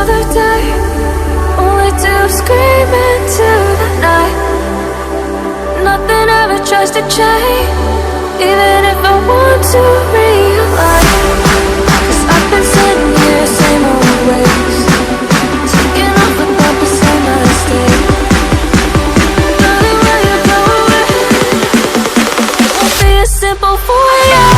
another day, only to scream into the night. Nothing ever tries to change, even if I want to realize. 'Cause I've been sitting here, same old ways, taking off without the same mistake. Darling, will you go away? It won't be as simple for you.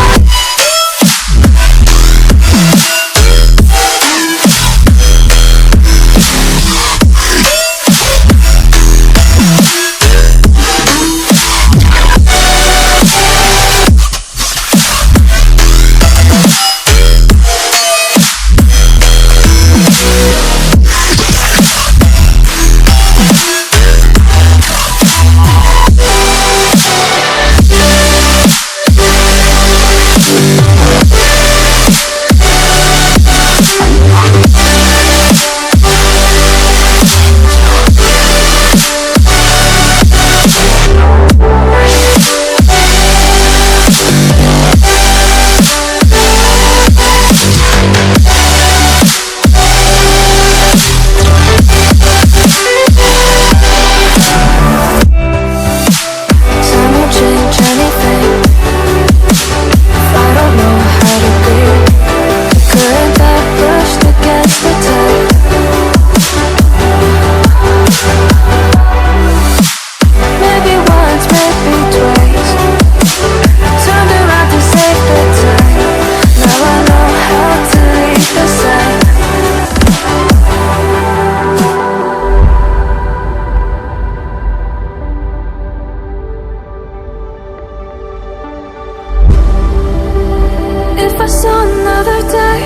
If I saw another day,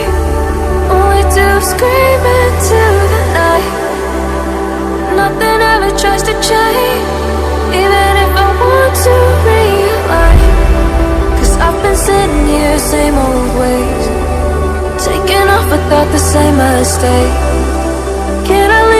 only to scream into the night. Nothing ever tries to change, even if I want to realize. 'Cause I've been sitting here, same old ways, taking off without the same mistake. Can I leave?